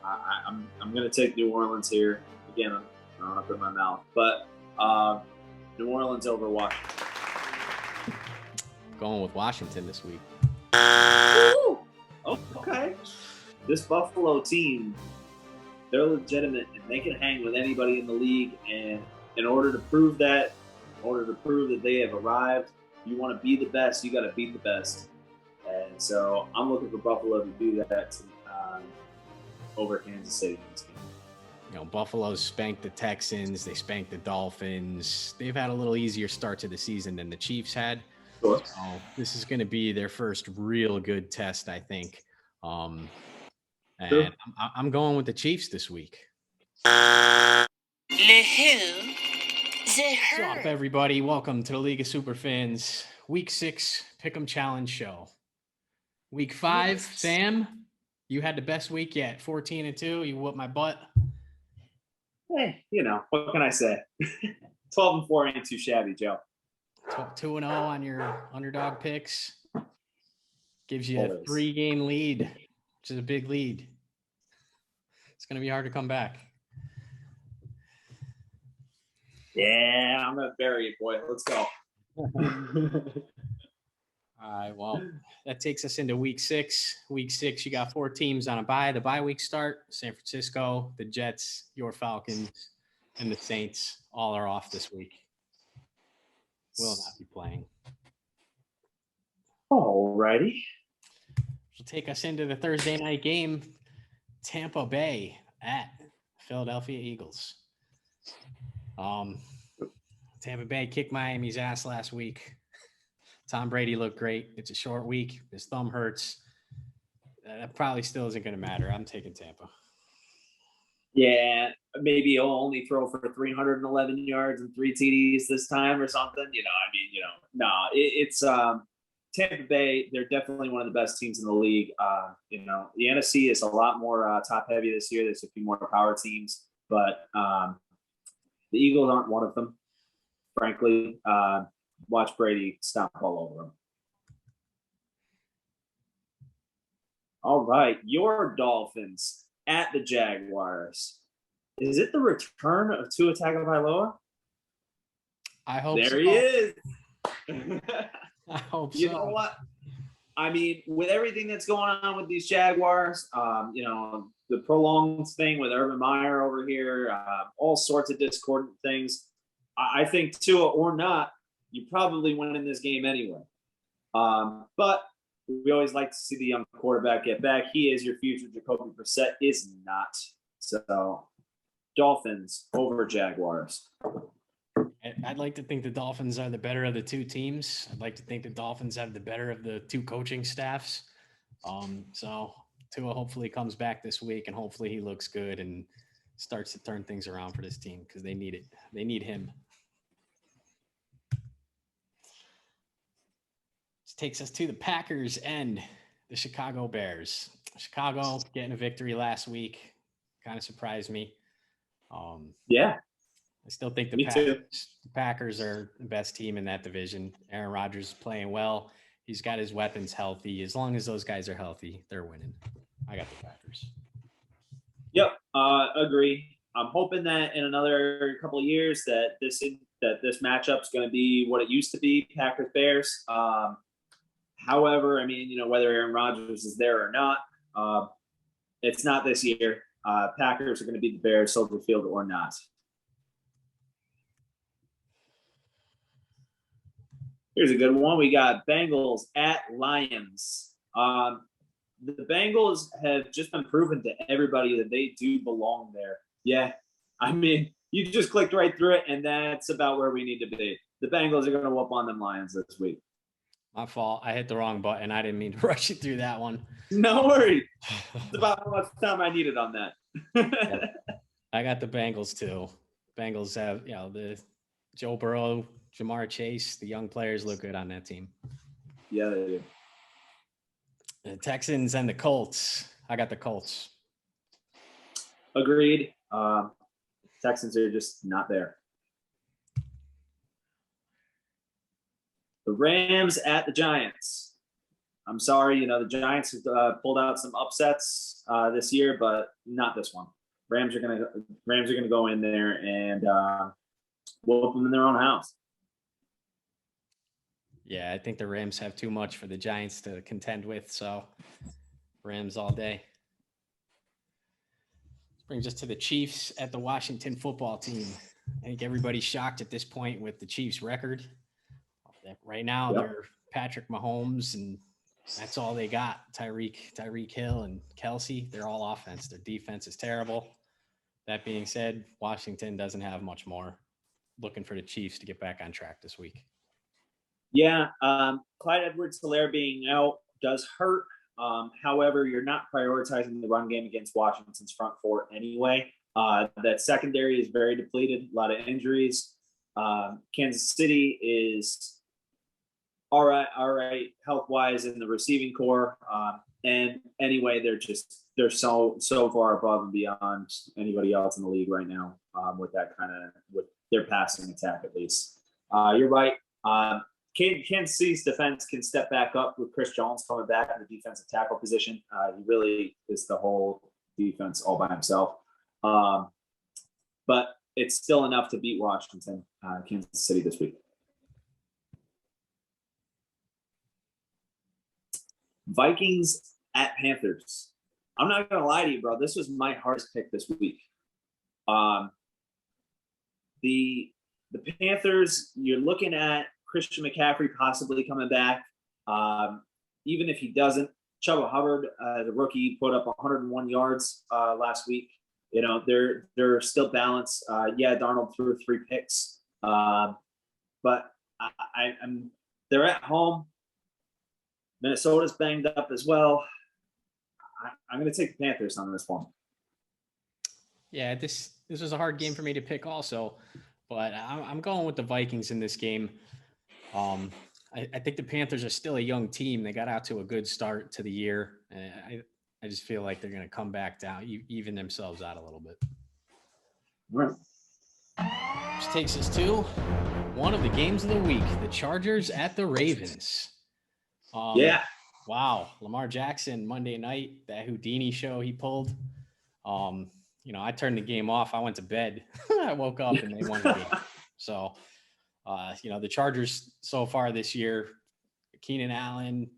I'm going to take New Orleans here. Again, I'm throwing up in my mouth. But New Orleans over Washington. Going with Washington this week. Ooh, okay. This Buffalo team, they're legitimate and they can hang with anybody in the league. And in order to prove that they have arrived, you want to be the best, you got to beat the best. And so I'm looking for Buffalo to do that over Kansas City in this game. You know, Buffalo spanked the Texans. They spanked the Dolphins. They've had a little easier start to the season than the Chiefs had. Sure. So this is going to be their first real good test, I think. And Sure. I'm going with the Chiefs this week. Le who? The What's up, everybody? Welcome to the League of Superfans Week 6 Pick'em Challenge Show. Week 5, Sam, you had the best week yet. 14-2. You whooped my butt. Hey, you know, what can I say? 12-4 ain't too shabby, Joe. 2-0 on your underdog picks. Gives you a 3-game lead, which is a big lead. It's going to be hard to come back. Yeah, I'm going to bury it, boy. Let's go. All right, well, that takes us into Week 6. Week 6, you got 4 teams on a bye. The bye week start, San Francisco, the Jets, your Falcons, and the Saints all are off this week. Will not be playing. All righty. Which will take us into the Thursday night game, Tampa Bay at Philadelphia Eagles. Tampa Bay kicked Miami's ass last week. Tom Brady looked great. It's a short week. His thumb hurts. That probably still isn't going to matter. I'm taking Tampa. Yeah, maybe he'll only throw for 311 yards and 3 TDs this time or something. It's Tampa Bay. They're definitely one of the best teams in the league. The NFC is a lot more top heavy this year. There's a few more power teams, but the Eagles aren't one of them, frankly. Watch Brady stomp all over them. All right, your Dolphins at the Jaguars. Is it the return of Tua Tagovailoa? I hope there so. He is. I hope You so. know what? I mean, with everything that's going on with these Jaguars, the prolonged thing with Urban Meyer over here, all sorts of discordant things. I think Tua or not, you probably win in this game anyway. But we always like to see the young quarterback get back. He is your future. Jacoby Brissett is not. So, Dolphins over Jaguars. I'd like to think the Dolphins are the better of the two teams. I'd like to think the Dolphins have the better of the two coaching staffs. So Tua hopefully comes back this week, and hopefully he looks good and starts to turn things around for this team because they need it. They need him. This takes us to the Packers and the Chicago Bears. Chicago getting a victory last week kind of surprised me. Yeah. I still think the Packers are the best team in that division. Aaron Rodgers is playing well. He's got his weapons healthy. As long as those guys are healthy, they're winning. I got the Packers. Yep, agree. I'm hoping that in another couple of years that this matchup's going to be what it used to be, Packers-Bears. However, I mean, whether Aaron Rodgers is there or not, it's not this year. Packers are going to beat the Bears, Soldier Field or not. Here's a good one. We got Bengals at Lions. The Bengals have just been proven to everybody that they do belong there. Yeah, I mean, you just clicked right through it, and that's about where we need to be. The Bengals are going to whoop on them Lions this week. My fault. I hit the wrong button. I didn't mean to rush you through that one. No worries. It's about how much time I needed on that. Yeah. I got the Bengals too. Bengals have, the Joe Burrow, Jamar Chase, the young players look good on that team. Yeah, they do. The Texans and the Colts. I got the Colts. Agreed. Texans are just not there. The Rams at the Giants. I'm sorry, the Giants have pulled out some upsets this year, but not this one. Rams are gonna go in there and whoop them in their own house. Yeah, I think the Rams have too much for the Giants to contend with, so Rams all day. This brings us to the Chiefs at the Washington football team. I think everybody's shocked at this point with the Chiefs' record. Right now, they're Patrick Mahomes, and that's all they got. Tyreek Hill and Kelsey, they're all offense. Their defense is terrible. That being said, Washington doesn't have much more. Looking for the Chiefs to get back on track this week. Yeah, Clyde Edwards-Helaire being out does hurt. However, you're not prioritizing the run game against Washington's front four anyway. That secondary is very depleted, a lot of injuries. Kansas City is all right, health-wise in the receiving core. And anyway, they're so far above and beyond anybody else in the league right now with their passing attack at least. You're right. Kansas City's defense can step back up with Chris Jones coming back in the defensive tackle position. He really is the whole defense all by himself. But it's still enough to beat Washington, Kansas City this week. Vikings at Panthers. I'm not going to lie to you, bro. This was my hardest pick this week. The Panthers, you're looking at Christian McCaffrey possibly coming back. Even if he doesn't, Chuba Hubbard, the rookie, put up 101 yards last week. They're still balanced. Darnold threw 3 picks. But they're at home. Minnesota's banged up as well. I'm going to take the Panthers on this one. Yeah, this was a hard game for me to pick also, but I'm going with the Vikings in this game. I think the Panthers are still a young team. They got out to a good start to the year. I just feel like they're going to come back down, even themselves out a little bit. Right. Which takes us to one of the games of the week, the Chargers at the Ravens. Wow. Lamar Jackson, Monday night, that Houdini show he pulled. I turned the game off. I went to bed. I woke up and they won the game. So, the Chargers so far this year, Keenan Allen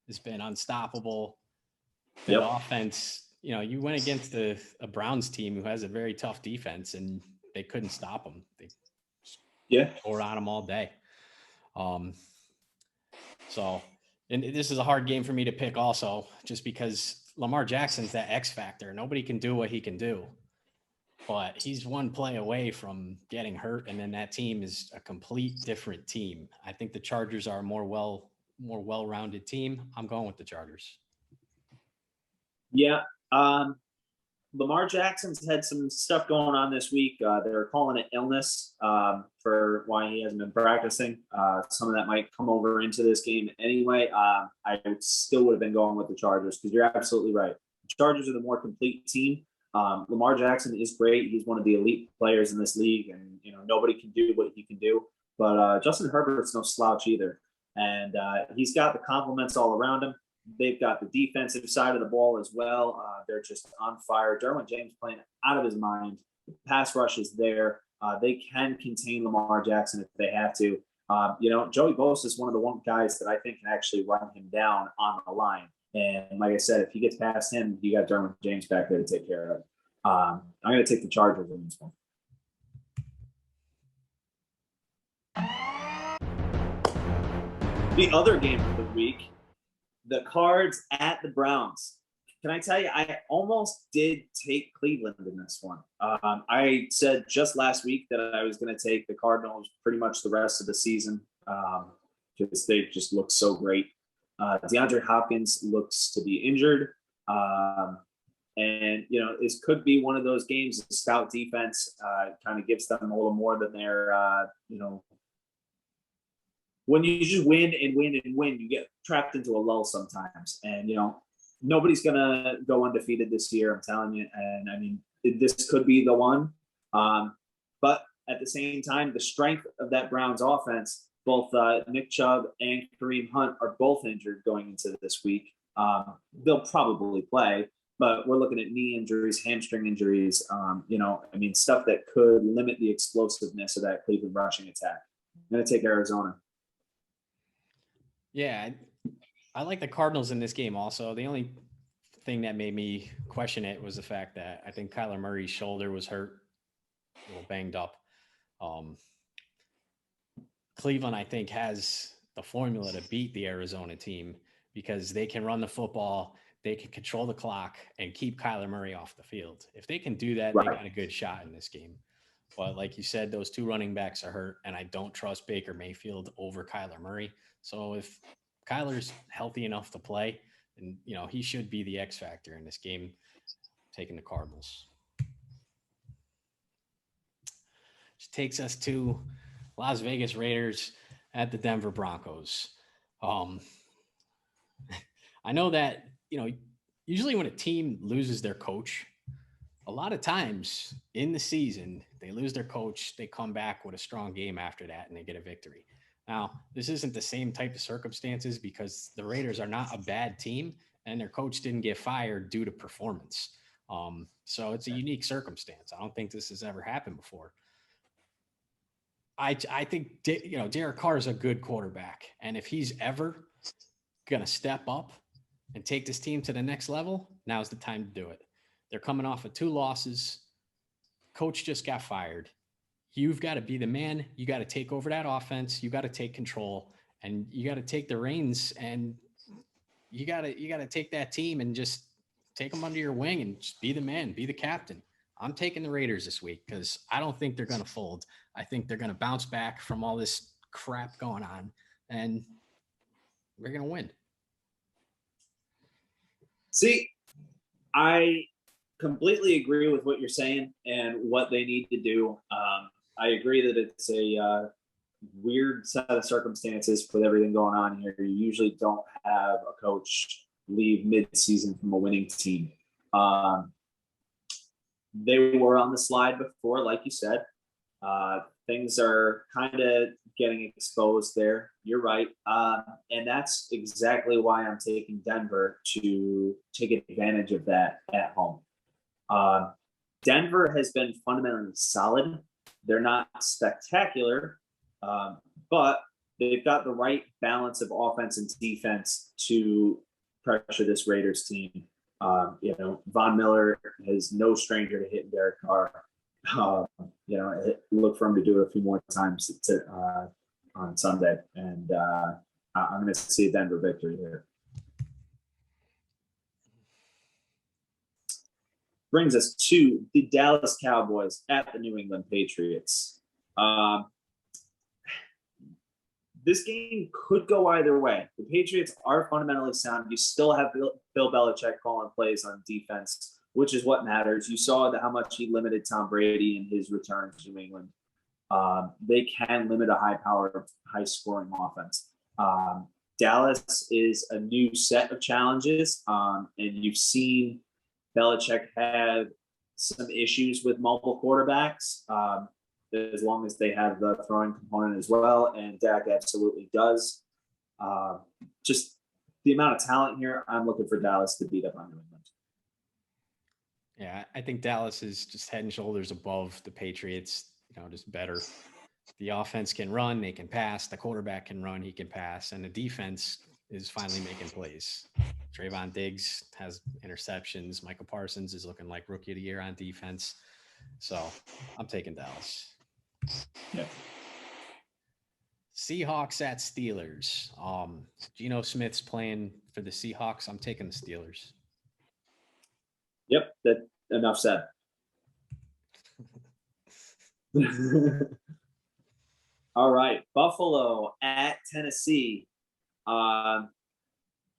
has been unstoppable. That offense, you went against a Browns team who has a very tough defense and they couldn't stop them. They scored on them all day. And this is a hard game for me to pick also, just because Lamar Jackson's that X factor. Nobody can do what he can do, but he's one play away from getting hurt. And then that team is a complete different team. I think the Chargers are a more well-rounded team. I'm going with the Chargers. Yeah. Lamar Jackson's had some stuff going on this week. They're calling it illness for why he hasn't been practicing. Some of that might come over into this game anyway. I still would have been going with the Chargers because you're absolutely right. The Chargers are the more complete team. Lamar Jackson is great. He's one of the elite players in this league, and nobody can do what he can do. But Justin Herbert's no slouch either, and he's got the compliments all around him. They've got the defensive side of the ball as well. They're just on fire. Derwin James playing out of his mind. The pass rush is there. They can contain Lamar Jackson if they have to. Joey Bosa is one of the guys that I think can actually run him down on the line. And like I said, if he gets past him, you got Derwin James back there to take care of it. I'm going to take the Chargers in this one. The other game of the week, the Cards at the Browns. Can I tell you, I almost did take Cleveland in this one. I said just last week that I was going to take the Cardinals pretty much the rest of the season because they just look so great. DeAndre Hopkins looks to be injured. And this could be one of those games. The stout defense kind of gives them a little more than their, when you just win and win and win, you get trapped into a lull sometimes. And, nobody's going to go undefeated this year, I'm telling you. And, I mean, this could be the one. But at the same time, the strength of that Browns offense, both Nick Chubb and Kareem Hunt are both injured going into this week. They'll probably play, but we're looking at knee injuries, hamstring injuries, stuff that could limit the explosiveness of that Cleveland rushing attack. I'm going to take Arizona. Yeah, I like the Cardinals in this game also. The only thing that made me question it was the fact that I think Kyler Murray's shoulder was hurt, a little banged up. Cleveland, I think, has the formula to beat the Arizona team because they can run the football, they can control the clock, and keep Kyler Murray off the field. If they can do that, Right. They got a good shot in this game. But like you said, those two running backs are hurt, and I don't trust Baker Mayfield over Kyler Murray. So if Kyler's healthy enough to play, and he should be the X factor in this game, taking the Cardinals. Which takes us to Las Vegas Raiders at the Denver Broncos. I know that, usually when a team loses their coach, a lot of times in the season, they lose their coach, they come back with a strong game after that, and they get a victory. Now, this isn't the same type of circumstances because the Raiders are not a bad team, and their coach didn't get fired due to performance. So it's a unique circumstance. I don't think this has ever happened before. I think, Derek Carr is a good quarterback. And if he's ever going to step up and take this team to the next level, now's the time to do it. They're coming off of 2 losses. Coach just got fired. You've got to be the man. You got to take over that offense. You got to take control, and you got to take the reins, and you got to take that team and just take them under your wing and just be the man, be the captain. I'm taking the Raiders this week because I don't think they're going to fold. I think they're going to bounce back from all this crap going on, and we're going to win. See, I completely agree with what you're saying and what they need to do. I agree that it's a weird set of circumstances with everything going on here. You usually don't have a coach leave mid-season from a winning team. They were on the slide before, like you said. Things are kind of getting exposed there. You're right. And that's exactly why I'm taking Denver to take advantage of that at home. Denver has been fundamentally solid. They're not spectacular, but they've got the right balance of offense and defense to pressure this Raiders team. Von Miller is no stranger to hitting Derek Carr. Look for him to do it a few more times on Sunday. And I'm going to see a Denver victory here. Brings us to the Dallas Cowboys at the New England Patriots. This game could go either way. The Patriots are fundamentally sound. You still have Bill Belichick calling plays on defense, which is what matters. You saw how much he limited Tom Brady in his return to New England. They can limit a high-powered, high-scoring offense. Dallas is a new set of challenges, and you've seen Belichick have some issues with multiple quarterbacks, as long as they have the throwing component as well, and Dak absolutely does. Just the amount of talent here, I'm looking for Dallas to beat up on New England. Yeah, I think Dallas is just head and shoulders above the Patriots, just better. The offense can run, they can pass. The quarterback can run, he can pass. And the defense is finally making plays. Trayvon Diggs has interceptions. Michael Parsons is looking like rookie of the year on defense. So I'm taking Dallas. Yeah. Seahawks at Steelers. Geno Smith's playing for the Seahawks. I'm taking the Steelers. Yep, that enough said. All right, Buffalo at Tennessee. I'm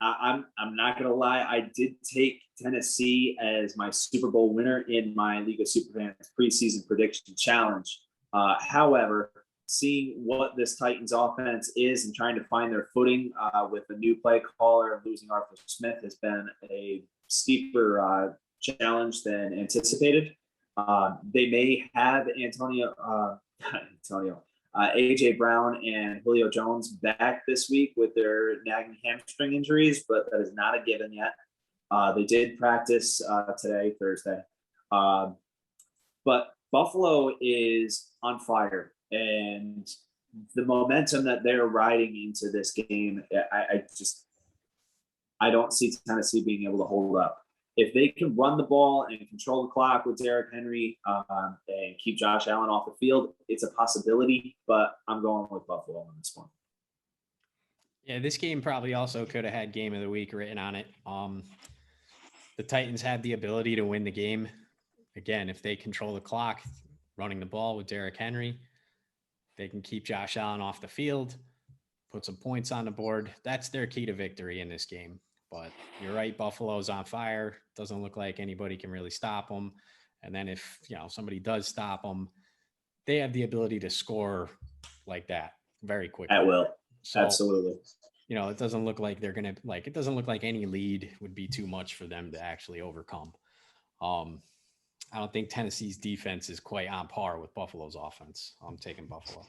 not gonna lie. I did take Tennessee as my Super Bowl winner in my League of SuperFans preseason prediction challenge. However, seeing what this Titans offense is and trying to find their footing with a new play caller and losing Arthur Smith has been a steeper challenge than anticipated. They may have AJ Brown and Julio Jones back this week with their nagging hamstring injuries, but that is not a given yet. They did practice today, Thursday. But Buffalo is on fire, and the momentum that they're riding into this game, I don't see Tennessee being able to hold up. If they can run the ball and control the clock with Derrick Henry and keep Josh Allen off the field, it's a possibility, but I'm going with Buffalo on this one. Yeah, this game probably also could have had game of the week written on it. The Titans had the ability to win the game. Again, if they control the clock, running the ball with Derrick Henry, they can keep Josh Allen off the field, put some points on the board. That's their key to victory in this game. But you're right, Buffalo's on fire. Doesn't look like anybody can really stop them. And then if, somebody does stop them, they have the ability to score like that very quickly. At will. So, absolutely. It doesn't look like they're going to it doesn't look like any lead would be too much for them to actually overcome. I don't think Tennessee's defense is quite on par with Buffalo's offense. I'm taking Buffalo.